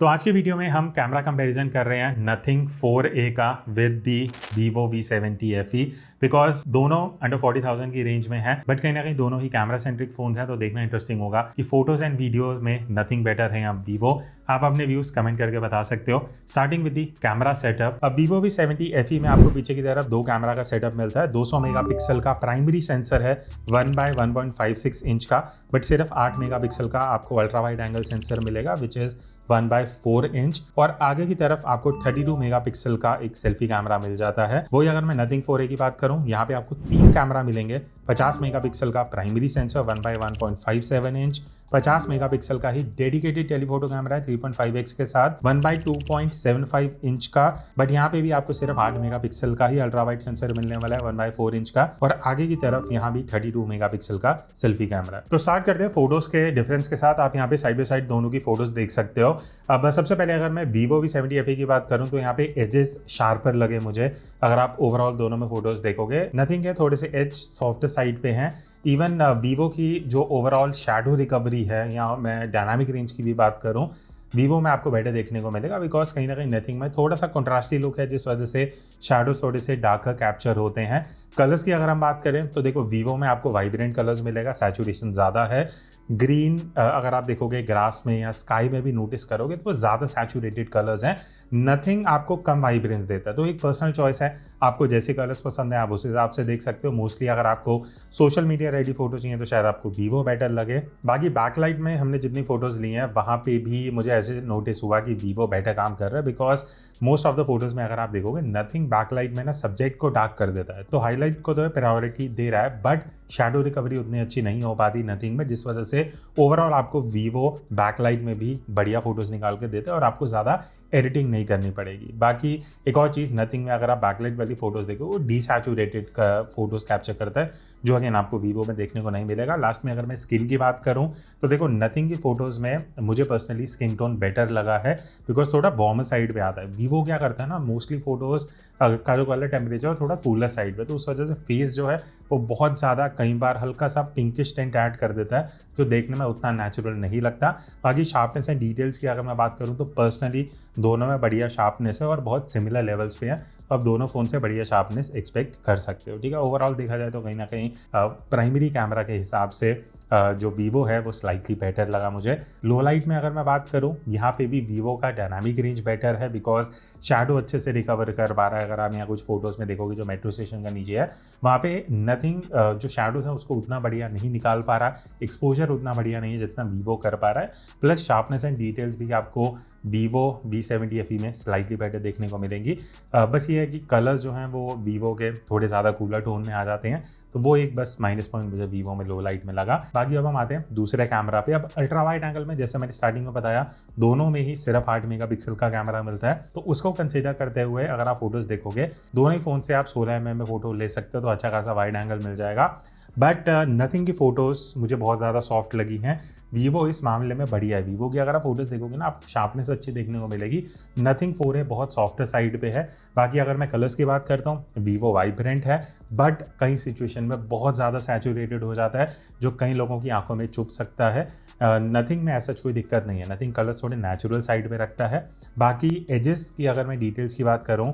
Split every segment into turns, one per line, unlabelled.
तो आज के वीडियो में हम कैमरा कंपैरिजन कर रहे हैं नथिंग 4a का with the Vivo V70 FE because दोनों अंडर 40,000 की रेंज में है बट कहीं ना कहीं दोनों ही कैमरा सेंट्रिक फोन्स हैं। तो देखना इंटरेस्टिंग होगा कि फोटोज एंड वीडियोस में नथिंग बेटर है या Vivo। आप अपने व्यूज कमेंट करके बता सकते हो। Starting with the camera setup, अब Vivo V70 FE में आपको पीछे की तरफ दो कैमरा का सेटअप मिलता है। 200 मेगापिक्सल का प्राइमरी सेंसर है 1/1.56 इंच का, बट सिर्फ 8 मेगापिक्सल का आपको अल्ट्रा वाइड एंगल सेंसर मिलेगा विच इज 1/4 इंच। और आगे की तरफ आपको 32 मेगापिक्सल का एक सेल्फी कैमरा मिल जाता है। वही अगर मैं नथिंग 4a की बात करूं, यहाँ पे आपको 3 कैमरा मिलेंगे। 50 मेगापिक्सल का प्राइमरी सेंसर 1/1.57 इंच, 50 मेगापिक्सल का ही डेडिकेटेड टेलीफोटो कैमरा है 3.5x के साथ 1/2.75 इंच का, बट यहाँ पे भी आपको सिर्फ 8 मेगापिक्सल का ही अल्ट्रा वाइड सेंसर मिलने वाला है 1/4 इंच का। और आगे की तरफ यहाँ भी 32 मेगापिक्सल का सेल्फी कैमरा है। तो स्टार्ट करते हैं फोटोज के डिफरेंस के साथ। आप यहाँ पे साइड बाय साइड दोनों की फोटोज देख सकते हो। अब सबसे पहले अगर मैं Vivo V70 FE की बात करूं तो यहाँ पे एजेस शार्पर लगे मुझे। अगर आप ओवरऑल दोनों में फोटोज देखोगे, नथिंग के थोड़े से एज सॉफ्ट साइड पे हैं। इवन Vivo की जो ओवरऑल शैडो रिकवरी है, या मैं डायनामिक रेंज की भी बात करूं, Vivo में आपको बेटर देखने को मिलेगा बिकॉज कहीं ना कहीं नथिंग में थोड़ा सा कंट्रास्टी लुक है, जिस वजह से शैडो थोड़े से डार्कर कैप्चर होते हैं। कलर्स की अगर हम बात करें तो देखो Vivo में आपको वाइब्रेंट कलर्स मिलेगा, सैचुरेशन ज़्यादा है। ग्रीन अगर आप देखोगे ग्रास में या स्काई में भी नोटिस करोगे तो वो ज़्यादा सैचुरेटेड कलर्स हैं। नथिंग आपको कम वाइब्रेंस देता है, तो एक पर्सनल चॉइस है, आपको जैसे कलर्स पसंद है आप उस हिसाब से देख सकते हो। मोस्टली अगर आपको सोशल मीडिया रेडी फोटो चाहिए तो शायद आपको Vivo बेटर लगे। बाकी बैकलाइट में हमने जितनी फोटोज ली हैं वहाँ पे भी मुझे ऐसे नोटिस हुआ कि Vivo बेटर काम कर रहा है because most of the photos में अगर आप देखोगे नथिंग बैकलाइट में ना सब्जेक्ट को डार्क कर देता है, तो हाईलाइट को तो प्रायोरिटी दे रहा है, बट शैडो रिकवरी उतनी अच्छी नहीं हो पाती नथिंग में, जिस वजह से ओवरऑल आपको Vivo बैकलाइट में भी बढ़िया फोटोज निकाल के देते हैं और आपको ज़्यादा एडिटिंग नहीं करनी पड़ेगी। बाकी एक और चीज़, नथिंग में अगर आप बैकलाइट वाली फोटोज देखो वो डीसैचुरेटेड का फोटोज कैप्चर करता है, जो अगेन आपको Vivo में देखने को नहीं मिलेगा। लास्ट में अगर मैं स्किन की बात करूं तो देखो नथिंग की फोटोज़ में मुझे पर्सनली स्किन टोन बेटर लगा है बिकॉज थोड़ा वार्म साइड पे आता है। Vivo क्या करता है ना, मोस्टली फोटोज़ का जो कलर टेम्परेचर थोड़ा कूलर साइड पे, तो उस वजह से फेस जो है वो बहुत ज़्यादा कई बार हल्का सा पिंकिश टेंट ऐड कर देता है, जो देखने में उतना नेचुरल नहीं लगता। बाकी शार्पनेस एंड डिटेल्स की अगर मैं बात करूं तो पर्सनली दोनों में बढ़िया शार्पनेस है और बहुत सिमिलर लेवल्स पे है, तो आप दोनों फ़ोन से बढ़िया शार्पनेस एक्सपेक्ट कर सकते हो। ठीक है, ओवरऑल देखा जाए तो कहीं ना कहीं प्राइमरी कैमरा के हिसाब से जो Vivo है वो स्लाइटली बेटर लगा मुझे। लो लाइट में अगर मैं बात करूं, यहाँ पे भी Vivo का डायनामिक रेंज बेटर है बिकॉज शैडो अच्छे से रिकवर कर पा रहा है। अगर आप यहाँ कुछ फोटोज़ में देखोगे जो मेट्रो स्टेशन का नीचे है, वहाँ पे नथिंग जो शैडोज है उसको उतना बढ़िया नहीं निकाल पा रहा, एक्सपोजर उतना बढ़िया नहीं है जितना Vivo कर पा रहा है। प्लस शार्पनेस एंड डिटेल्स भी आपको Vivo V70 FE में स्लाइटली बेटर देखने को मिलेंगी। बस ये है कि कलर्स जो हैं वो Vivo के थोड़े ज़्यादा कूलर टोन में आ जाते हैं, तो वो एक बस माइनस पॉइंट मुझे Vivo में लो लाइट में लगा। बाकी अब हम आते हैं दूसरे कैमरा पे। अब अल्ट्रा वाइड एंगल में जैसे मैंने स्टार्टिंग में बताया, दोनों में ही सिर्फ 8 मेगापिक्सल का कैमरा मिलता है, तो उसको कंसीडर करते हुए अगर आप फोटोज देखोगे दोनों ही फोन से आप 16 mm में फोटो ले सकते हो, तो अच्छा खासा वाइड एंगल मिल जाएगा। बट नथिंग की फ़ोटोज़ मुझे बहुत ज़्यादा सॉफ्ट लगी हैं। Vivo इस मामले में बढ़िया है। Vivo की अगर आप फोटोज़ देखोगे ना, आपको शार्पनेस अच्छी देखने को मिलेगी। नथिंग 4a बहुत सॉफ्ट साइड पे है। बाकी अगर मैं कलर्स की बात करता हूँ, Vivo वाइब्रेंट है, बट कई सिचुएशन में बहुत ज़्यादा सैचुरेटेड हो जाता है, जो कई लोगों की आंखों में चुभ सकता है। नथिंग में ऐसा कोई दिक्कत नहीं है, नथिंग कलर्स थोड़े नेचुरल साइड पे रखता है। बाकी एजेस की अगर मैं डिटेल्स की बात करूँ,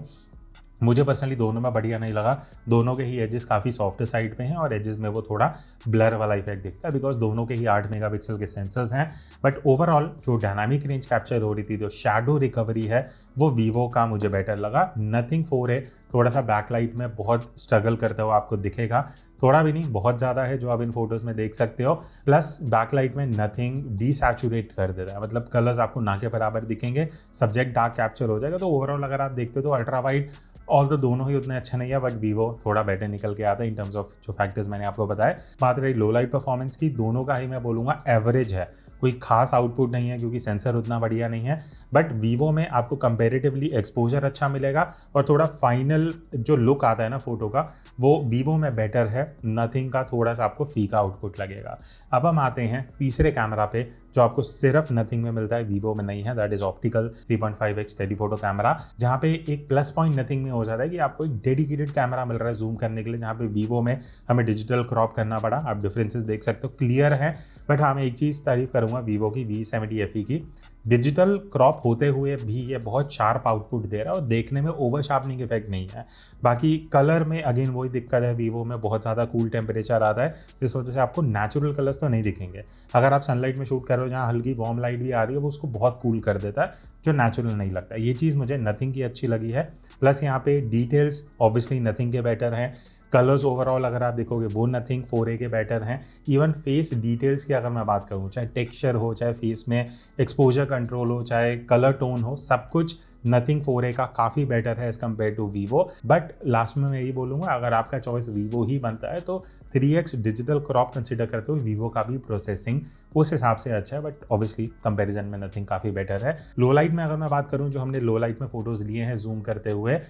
मुझे पर्सनली दोनों में बढ़िया नहीं लगा। दोनों के ही एजेस काफ़ी सॉफ्ट साइड पे हैं और एजेस में वो थोड़ा ब्लर वाला इफेक्ट दिखता है बिकॉज दोनों के ही 8 मेगापिक्सल के सेंसर्स हैं। बट ओवरऑल जो डायनामिक रेंज कैप्चर हो रही थी, जो शैडो रिकवरी है, वो Vivo का मुझे बेटर लगा। नथिंग 4a थोड़ा सा बैकलाइट में बहुत स्ट्रगल करता हुआ आपको दिखेगा, थोड़ा भी नहीं बहुत ज़्यादा है, जो आप इन फोटोज़ में देख सकते हो। प्लस बैकलाइट में नथिंग डीसैचुरेट कर देता है, मतलब कलर्स आपको ना के बराबर दिखेंगे, सब्जेक्ट डार्क कैप्चर हो जाएगा। तो ओवरऑल अगर आप देखते हो तो अल्ट्रा वाइड ऑल तो दोनों ही उतने अच्छा नहीं है, बट Vivo थोड़ा बेटर निकल के आता है इन टर्म्स ऑफ जो फैक्टर्स मैंने आपको बताया। बात रही लो लाइट परफॉर्मेंस की, दोनों का ही मैं बोलूँगा एवरेज है, कोई खास आउटपुट नहीं है क्योंकि सेंसर उतना बढ़िया नहीं है। बट Vivo में आपको कंपैरेटिवली एक्सपोजर अच्छा मिलेगा और थोड़ा फाइनल जो लुक आता है ना फोटो का, वो Vivo में बेटर है। नथिंग का थोड़ा सा आपको फीका आउटपुट लगेगा। अब हम आते हैं तीसरे कैमरा पे, जो आपको सिर्फ नथिंग में मिलता है, Vivo में नहीं है, that is optical 3.5x telephoto camera, जहाँ पे एक प्लस पॉइंट नथिंग में हो जाता है कि आपको एक डेडिकेटेड कैमरा मिल रहा है जूम करने के लिए, जहाँ पे Vivo में हमें डिजिटल क्रॉप करना पड़ा। आप डिफरेंसेस देख सकते हो, क्लियर है। बट हाँ, मैं एक चीज़ तारीफ करूँगा Vivo की V70 FE की, डिजिटल क्रॉप होते हुए भी ये बहुत शार्प आउटपुट दे रहा है और देखने में ओवर शार्पनिंग इफेक्ट नहीं है। बाकी कलर में अगेन वही दिक्कत है, वीवो में बहुत ज़्यादा कूल टेम्परेचर आता है, जिस वजह से आपको नेचुरल कलर्स तो नहीं दिखेंगे। अगर आप सनलाइट में शूट कर रहे हो जहाँ हल्की वार्म लाइट भी आ रही है, वो उसको बहुत कूल कर देता है, जो नेचुरल नहीं लगता। ये चीज़ मुझे नथिंग की अच्छी लगी है। प्लस यहाँ पे डिटेल्स ऑब्वियसली नथिंग के बेटर हैं। कलर्स ओवरऑल अगर आप देखोगे वो नथिंग 4A के बेटर हैं। इवन फेस डिटेल्स की अगर मैं बात करूँ, चाहे टेक्सचर हो, चाहे फेस में एक्सपोजर कंट्रोल हो, चाहे कलर टोन हो, सब कुछ नथिंग 4A का काफ़ी बेटर है as compare to Vivo. But last में मैं यही बोलूँगा, अगर आपका चॉइस वीवो ही बनता है तो 3x डिजिटल क्रॉप कंसिडर करते हुए वीवो का भी प्रोसेसिंग उस हिसाब से अच्छा है। बट ऑब्वियसली कंपैरिजन में नथिंग काफ़ी बेटर है। लो लाइट में अगर मैं बात करूँ, जो हमने लो लाइट में फोटोज़ लिए हैं जूम करते हुए,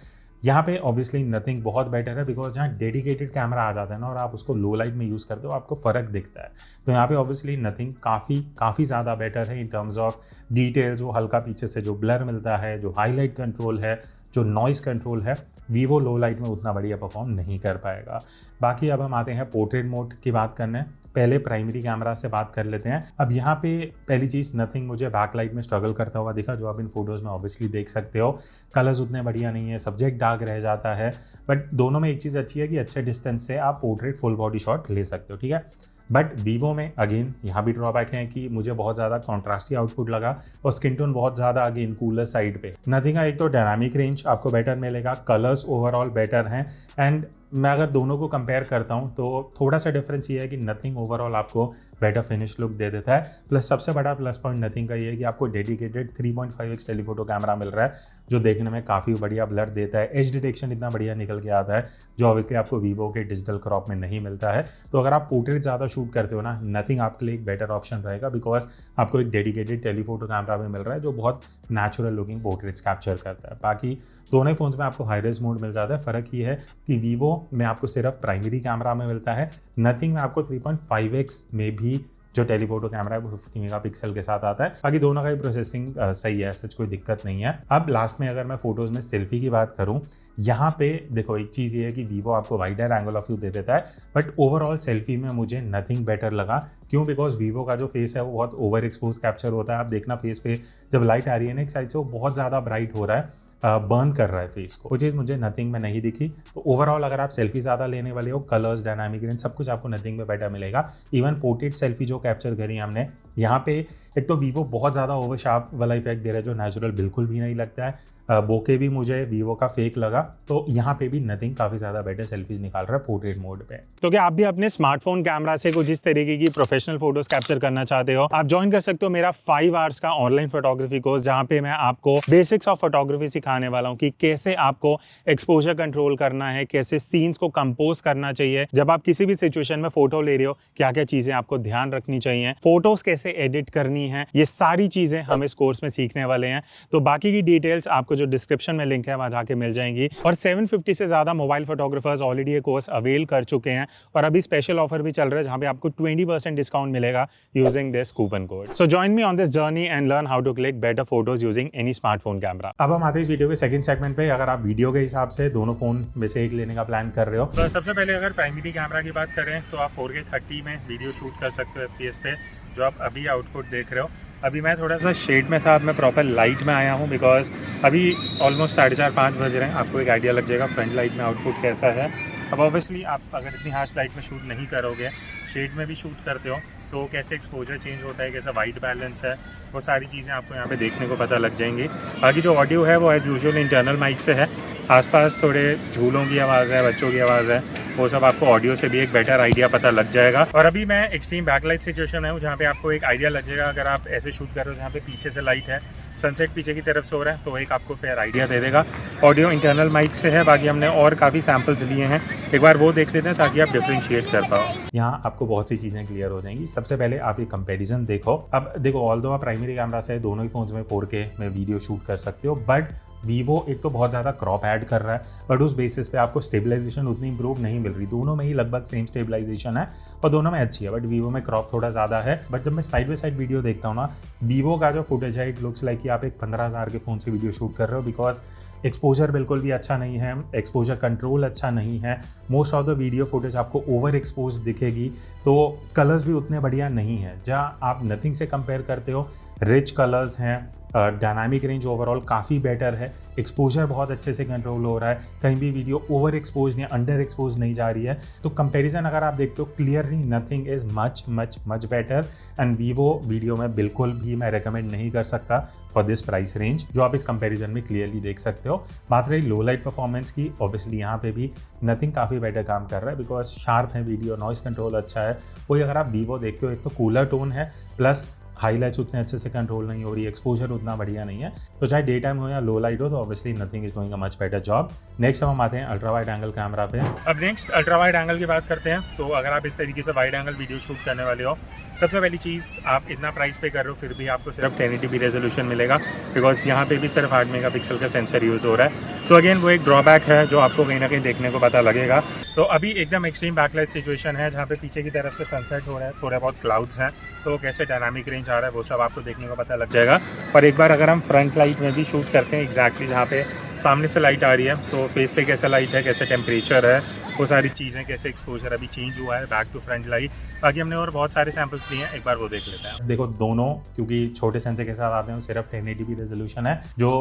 यहाँ पे ऑब्वियसली नथिंग बहुत बेटर है, बिकॉज जहाँ डेडिकेटेड कैमरा आ जाता है ना और आप उसको लो लाइट में यूज़ करते हो, आपको फ़र्क दिखता है। तो यहाँ पे ऑब्वियसली नथिंग काफ़ी ज़्यादा बेटर है इन टर्म्स ऑफ डिटेल्स। वो हल्का पीछे से जो ब्लर मिलता है, जो हाईलाइट कंट्रोल है, जो नॉइज़ कंट्रोल है, वीवो लो लाइट में उतना बढ़िया परफॉर्म नहीं कर पाएगा। बाकी अब हम आते हैं पोर्ट्रेट मोड की बात करने। पहले प्राइमरी कैमरा से बात कर लेते हैं। अब यहाँ पे पहली चीज़, नथिंग मुझे बैकलाइट में स्ट्रगल करता हुआ दिखा, जो आप इन फोटोज़ में ऑब्वियसली देख सकते हो। कलर्स उतने बढ़िया नहीं है, सब्जेक्ट डार्क रह जाता है। बट दोनों में एक चीज़ अच्छी है कि अच्छे डिस्टेंस से आप पोर्ट्रेट फुल बॉडी शॉट ले सकते हो, ठीक है। बट वीवो में अगेन यहाँ भी ड्रॉबैक है कि मुझे बहुत ज़्यादा कॉन्ट्रास्टी आउटपुट लगा और स्किन टोन बहुत ज़्यादा अगेन कूलर साइड पे। नथिंग का एक तो डायनामिक रेंज आपको बेटर मिलेगा, कलर्स ओवरऑल बेटर हैं। एंड मैं अगर दोनों को कंपेयर करता हूँ तो थोड़ा सा डिफरेंस ये है कि नथिंग ओवरऑल आपको बेटर फिनिश लुक दे देता है। प्लस सबसे बड़ा प्लस पॉइंट नथिंग का ये है कि आपको डेडिकेटेड 3.5x टेलीफोटो कैमरा मिल रहा है, जो देखने में काफ़ी बढ़िया ब्लर देता है। एज डिटेक्शन इतना बढ़िया निकल के आता है, जो ऑब्वियसली आपको वीवो के डिजिटल क्रॉप में नहीं मिलता है। तो अगर आप पोर्ट्रेट ज़्यादा शूट करते हो ना, नथिंग आपके लिए एक बेटर ऑप्शन रहेगा, बिकॉज आपको एक डेडिकेटेड टेलीफोटो कैमरा भी मिल रहा है, जो बहुत नेचुरल लुकिंग पोर्ट्रेट्स कैप्चर करता है। बाकी दोनों ही फोन्स में आपको हाई रेज मोड मिल जाता है। फ़र्क ये है कि वीवो में आपको सिर्फ प्राइमरी कैमरा में मिलता है, नथिंग में आपको 3.5x में भी जो टेलीफोटो कैमरा है वो 50 मेगापिक्सल के साथ आता है। बाकी दोनों का ही प्रोसेसिंग सही है, सच कोई दिक्कत नहीं है। अब लास्ट में अगर मैं फोटोज़ में सेल्फी की बात करूं, यहाँ पे देखो एक चीज़ ये है कि वीवो आपको वाइडर एंगल ऑफ व्यू दे देता है, बट ओवरऑल सेल्फी में मुझे नथिंग बेटर लगा। क्यों? बिकॉज वीवो का जो फेस है वो बहुत ओवर एक्सपोज कैप्चर होता है। आप देखना फेस पे जब लाइट आ रही है ना एक साइड से, वो बहुत ज़्यादा ब्राइट हो रहा है, बर्न कर रहा है फेस को। वो चीज़ मुझे नथिंग में नहीं दिखी। तो ओवरऑल अगर आप सेल्फी ज़्यादा लेने वाले हो, कलर्स, डायनामिक रेंज, सब कुछ आपको नथिंग में बेटर मिलेगा। इवन पोर्ट्रेट सेल्फी जो कैप्चर करी हमने यहाँ पे, एक तो वीवो बहुत ज़्यादा ओवर शार्प वाला इफेक्ट दे रहा है, जो नेचुरल बिल्कुल भी नहीं लगता है। बोके भी मुझे वीवो का फेक लगा। तो यहाँ पे भी नथिंग काफ़ी ज़्यादा बेटर सेल्फीज निकाल रहा है पोर्ट्रेट मोड पे। तो क्या आप भी अपने स्मार्टफोन कैमरा से कुछ इस तरीके की प्रोफेशनल फोटोज कैप्चर करना चाहते हो? आप ज्वाइन कर सकते हो मेरा 5 आवर्स का ऑनलाइन फोटोग्राफी कोर्स, जहाँ पे मैं आपको बेसिक्स ऑफ फोटोग्राफी सिखाने वाला हूँ कि कैसे आपको एक्सपोजर कंट्रोल करना है, कैसे सीन्स को कंपोज करना चाहिए, जब आप किसी भी सिचुएशन में फोटो ले रहे हो क्या क्या चीजें आपको ध्यान रखनी चाहिए, फोटोज कैसे एडिट करनी है, ये सारी चीजें हम इस कोर्स में सीखने वाले हैं। तो बाकी की डिटेल्स आपको जो डिस्क्रिप्शन में लिंक है वहां जाके मिल जाएंगी। और 750 से ज्यादा मोबाइल फोटोग्राफर्स ऑलरेडी ये कोर्स अवेल कर चुके हैं और अभी स्पेशल ऑफर भी चल रहा है जहां पे आपको 20% डिस्काउंट मिलेगा using this coupon code. So join me on this journey and learn how to click better photos using any smartphone camera. अब हम आते हैं इस वीडियो के सेकंड सेगमेंट पे। अगर आप वीडियो के हिसाब से दोनों फोन में से एक लेने का प्लान कर रहे हो, तो सबसे पहले अगर प्राइमरी कैमरा की बात करें तो आप 4K 30 में वीडियो शूट कर सकते हो FPS पे, जो आप अभी आउटपुट देख रहे हो। अभी मैं थोड़ा सा शेड में था, अब मैं प्रॉपर लाइट में आया हूँ, बिकॉज अभी ऑलमोस्ट 4:30-5 बज रहे हैं। आपको एक आइडिया लग जाएगा फ्रंट लाइट में आउटपुट कैसा है। अब ऑब्वियसली आप अगर इतनी हार्श लाइट में शूट नहीं करोगे, शेड में भी शूट करते हो, तो कैसे एक्सपोजर चेंज होता है, कैसा वाइट बैलेंस है, वो सारी चीज़ें आपको यहाँ पे देखने को पता लग जाएंगी। बाकी जो ऑडियो है वो एज यूजुअल इंटरनल माइक से है। आसपास थोड़े झूलों की आवाज़ है, बच्चों की आवाज़ है, वो सब आपको ऑडियो से भी एक बेटर आइडिया पता लग जाएगा। और अभी मैं एक्सट्रीम बैकलाइट सिचुएशन है जहाँ पे आपको एक आइडिया लग जाएगा। अगर आप ऐसे शूट कर रहे हो जहाँ पे पीछे से लाइट है, सनसेट पीछे की तरफ से हो रहा है, तो एक आपको फेयर आइडिया दे देगा। ऑडियो इंटरनल माइक से है। बाकी हमने और काफ़ी सैम्पल्स लिए हैं, एक बार वो देख लेते हैं ताकि आप डिफ्रेंशिएट कर पाओ। यहाँ आपको बहुत सी चीज़ें क्लियर हो जाएंगी। सबसे पहले आप ये कंपैरिजन देखो। अब देखो, ऑल्दो आप प्राइमरी कैमरा से दोनों ही फोन्स में 4K में वीडियो शूट कर सकते हो, बट वीवो एक तो बहुत ज़्यादा क्रॉप ऐड कर रहा है, बट उस बेसिस पे आपको स्टेबलाइजेशन उतनी इंप्रूव नहीं मिल रही। दोनों में ही लगभग सेम स्टेबलाइजेशन है और दोनों में अच्छी है, बट वीवो में क्रॉप थोड़ा ज़्यादा है। बट जब मैं साइड बाई साइड वीडियो देखता हूँ ना, वीवो का जो फुटेज है, इट लुक्स लाइक कि आप एक 15,000 के फ़ोन से वीडियो शूट कर रहे हो, बिकॉज एक्सपोजर बिल्कुल भी अच्छा नहीं है, एक्सपोजर कंट्रोल अच्छा नहीं है, most of the video footage आपको ओवर एक्सपोज दिखेगी, तो कलर्स भी उतने बढ़िया नहीं है। जहाँ आप नथिंग से कंपेयर करते हो, रिच कलर्स हैं, डायनामिक रेंज ओवरऑल काफ़ी बेटर है, एक्सपोजर बहुत अच्छे से कंट्रोल हो रहा है, कहीं भी वीडियो ओवर एक्सपोज या अंडर एक्सपोज नहीं जा रही है। तो कंपैरिजन अगर आप देखते हो clearly nothing is much much much better and Vivo video में बिल्कुल भी मैं रेकमेंड नहीं कर सकता फॉर दिस प्राइस रेंज, जो आप इस कंपैरिजन में क्लियरली देख सकते हो। बात रही लो लाइट परफॉर्मेंस की, ऑब्वियसली यहाँ पे भी नथिंग काफ़ी बेटर काम कर रहा है बिकॉज शार्प है वीडियो, नॉइस कंट्रोल अच्छा है। वही अगर आप वीवो देखते हो, एक तो कूलर टोन है प्लस हाईलाइट्स उतने अच्छे से कंट्रोल नहीं हो रही है, एक्सपोजर उतना बढ़िया नहीं है। तो चाहे डे टाइम हो या लो लाइट हो, तो obviously nothing is doing a much better job. Next हम आते हैं अल्ट्रा वाइड एंगल कैमरा पे। अब नेक्स्ट अल्ट्रा वाइड एंगल की बात करते हैं। तो अगर आप इस तरीके से वाइड एंगल वीडियो शूट करने वाले हो, सबसे पहली चीज़, आप इतना प्राइस पे कर रहे हो फिर भी आपको सिर्फ 1080p रेजोल्यूशन मिलेगा बिकॉज यहाँ पे भी सिर्फ 8 मेगापिक्सल का सेंसर यूज़ हो रहा है। तो अगेन वो एक ड्रॉबैक है जो आपको कहीं ना कहीं देखने को पता लगेगा। तो अभी एकदम एक्सट्रीम बैकलाइट सिचुएशन है जहाँ पे पीछे की तरफ से सनसेट हो रहा है, थोड़े बहुत क्लाउड्स हैं, तो कैसे डायनामिक रेंज आ रहा है वो सब आपको देखने को पता लग जाएगा। और एक बार अगर हम फ्रंट लाइट में भी शूट करते हैं, एग्जैक्टली जहाँ पे सामने से लाइट आ रही है, तो फेस पे कैसा लाइट है, कैसे टेम्परेचर है, वो सारी चीज़ें, कैसे एक्सपोजर अभी चेंज हुआ है बैक टू फ्रंट लाइट। बाकी हमने और बहुत सारे सैम्पल्स लिए हैं, एक बार वो देख लेते हैं। देखो दोनों क्योंकि छोटे सेंसर के साथ आते हैं, सिर्फ 1080p रेजोल्यूशन है जो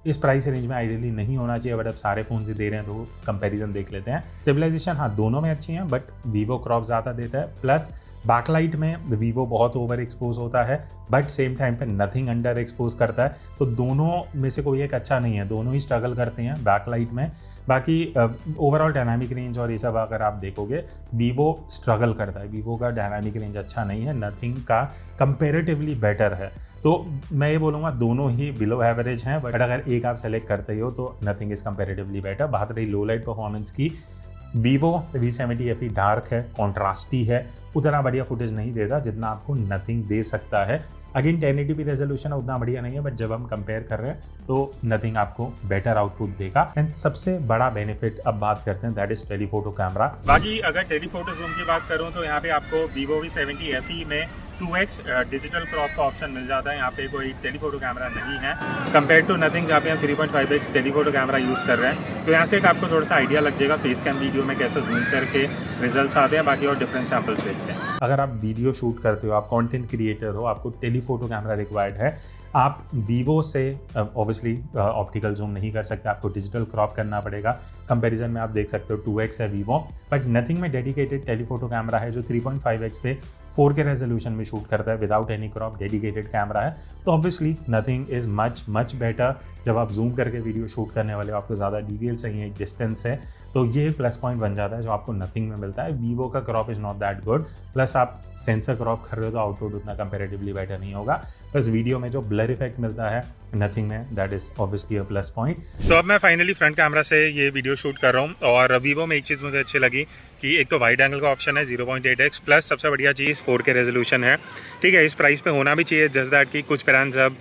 इस प्राइस रेंज में आइडियली नहीं होना चाहिए, बट अब सारे फ़ोन से दे रहे हैं तो कंपैरिजन देख लेते हैं। स्टेबलाइजेशन हाँ दोनों में अच्छी हैं, बट वीवो क्रॉप ज़्यादा देता है, प्लस बैकलाइट में वीवो बहुत ओवर एक्सपोज होता है बट सेम टाइम पे नथिंग अंडर एक्सपोज करता है। तो दोनों में से कोई एक अच्छा नहीं है, दोनों ही स्ट्रगल करते हैं बैकलाइट में। बाकी ओवरऑल डायनामिक रेंज और ये सब अगर आप देखोगे, वीवो स्ट्रगल करता है, वीवो का डायनामिक रेंज अच्छा नहीं है, नथिंग का कंपेरेटिवली बेटर है। तो मैं ये बोलूँगा दोनों ही बिलो एवरेज हैं, बट अगर एक आप सेलेक्ट करते हो तो नथिंग इज़ कंपेरेटिवली बेटर। बात रही लो लाइट परफॉर्मेंस की, वीवो V70 FE डार्क है, कॉन्ट्रास्टी है, उतना बढ़िया फुटेज नहीं देता जितना आपको नथिंग दे सकता है। अगेन 1080p रेजोल्यूशन उतना बढ़िया नहीं है, बट जब हम कंपेयर कर रहे हैं तो नथिंग आपको बेटर आउटपुट देगा। एंड सबसे बड़ा बेनिफिट अब बात करते हैं, दैट इज टेलीफोटो कैमरा। बाकी अगर टेलीफोटो जूम की बात करूं तो यहाँ पे आपको Vivo V70 FE में 2x डिजिटल क्रॉप का ऑप्शन मिल जाता है। यहाँ पे कोई टेलीफोटो कैमरा नहीं है कंपेयर टू नथिंग जहाँ पे हम 3.5x टेलीफोटो कैमरा यूज़ कर रहे हैं। तो यहाँ से एक आपको थोड़ा सा आइडिया लग जाएगा फेस कैम वीडियो में कैसे जूम करके रिजल्ट्स आते हैं। बाकी और डिफरेंट सैम्पल्स देखते हैं। अगर आप वीडियो शूट करते हो, आप कंटेंट क्रिएटर हो, आपको टेलीफोटो कैमरा रिक्वायर्ड है, आप वीवो से ऑब्वियसली ऑप्टिकल जूम नहीं कर सकते, आपको डिजिटल क्रॉप करना पड़ेगा। कंपैरिजन में आप देख सकते हो 2x है वीवो, बट नथिंग में डेडिकेटेड टेलीफोटो कैमरा है जो 3.5x पे 4K रेजोल्यूशन में शूट करता है without any crop, dedicated camera है। तो obviously nothing is much much better. जब आप जूम करके वीडियो शूट करने वाले हो, आपको ज़्यादा डिटेल चाहिए, डिस्टेंस है, तो ये एक प्लस पॉइंट बन जाता है जो आपको नथिंग में मिलता है। वीवो का crop is not that good, plus आप सेंसर क्रॉप कर रहे हो तो आउटपुट उतना कंपेरेटिवली बेटर नहीं होगा। प्लस वीडियो में जो ब्लर इफेक्ट मिलता है नथिंग में, that is obviously a plus point. तो अब मैं फाइनली फ्रंट कैमरा से ये वीडियो शूट कर रहा हूँ, और वीवो में एक चीज़ मुझे अच्छी लगी कि एक तो वाइड एंगल का ऑप्शन है 0.8x, प्लस सबसे बढ़िया चीज़ 4K रेजोल्यूशन है। ठीक है, इस प्राइस पे होना भी चाहिए, जस्ट दैट कि कुछ ब्रांड्स अब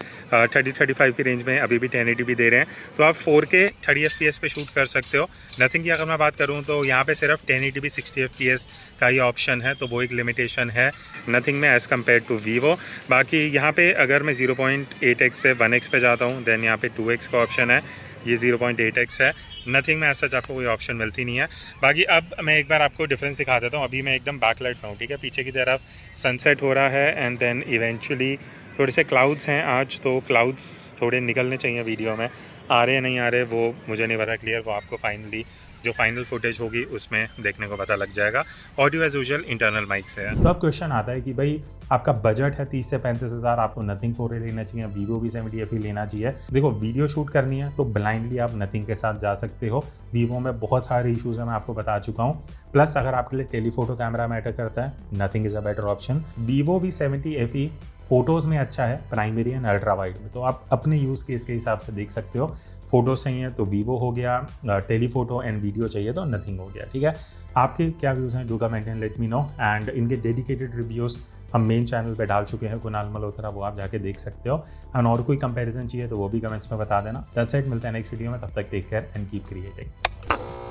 30-35 की रेंज में अभी भी 1080p दे रहे हैं, तो आप 4K 30 FPS पे शूट कर सकते हो। नथिंग की अगर मैं बात करूँ तो यहाँ पे सिर्फ 1080p 60 FPS का ही ऑप्शन है, तो वो एक लिमिटेशन है नथिंग में एज़ कम्पेयर टू वीवो। बाकी यहाँ पे अगर मैं 0.8x से 1x पे जाता हूँ, देन यहाँ पे 2x का ऑप्शन है, ये 0.8x है। नथिंग में ऐसा आपको कोई ऑप्शन मिलती नहीं है। बाकी अब मैं एक बार आपको डिफरेंस दिखा देता हूँ। अभी मैं एकदम बैकलाइट में हूँ, ठीक है, पीछे की तरफ सनसेट हो रहा है एंड देन इवेंचुअली थोड़े से क्लाउड्स हैं आज, तो क्लाउड्स थोड़े निकलने चाहिए वीडियो में, आ रहे नहीं आ रहे वो मुझे नहीं पता क्लियर, वो आपको फाइनली जो फाइनल फुटेज होगी उसमें देखने को पता लग जाएगा। Audio as usual internal mic से है। तो अब क्वेश्चन आता है कि भाई आपका बजट है 30 से 35 हज़ार, आपको नथिंग 4A लेना चाहिए, Vivo V70 FE लेना चाहिए। देखो वीडियो शूट करनी है तो ब्लाइंडली आप नथिंग के साथ जा सकते हो। वीवो में बहुत सारे इशूज़ हैं, मैं आपको बता चुका हूँ। प्लस अगर आपके लिए टेलीफोटो कैमरा मैटर करता है, nothing is a better option. Vivo V70 FE photos में अच्छा है, प्राइमरी एंड अल्ट्रा वाइड में, तो आप अपने यूज़ केस के हिसाब से देख सकते हो। फ़ोटोज़ चाहिए तो वीवो हो गया, टेलीफोटो एंड वीडियो चाहिए तो नथिंग हो गया। ठीक है, आपके क्या व्यूज़ हैं, do comment and let me know. And इनके डेडिकेटेड रिव्यूज़ हम मेन चैनल पे डाल चुके हैं, कुणाल मल्होत्रा, वो आप जाके देख सकते हो। एंड और कोई कंपैरिजन चाहिए तो वो भी कमेंट्स में बता देना। दैट्स इट, मिलते हैं नेक्स्ट वीडियो में, तब तक take care and keep creating.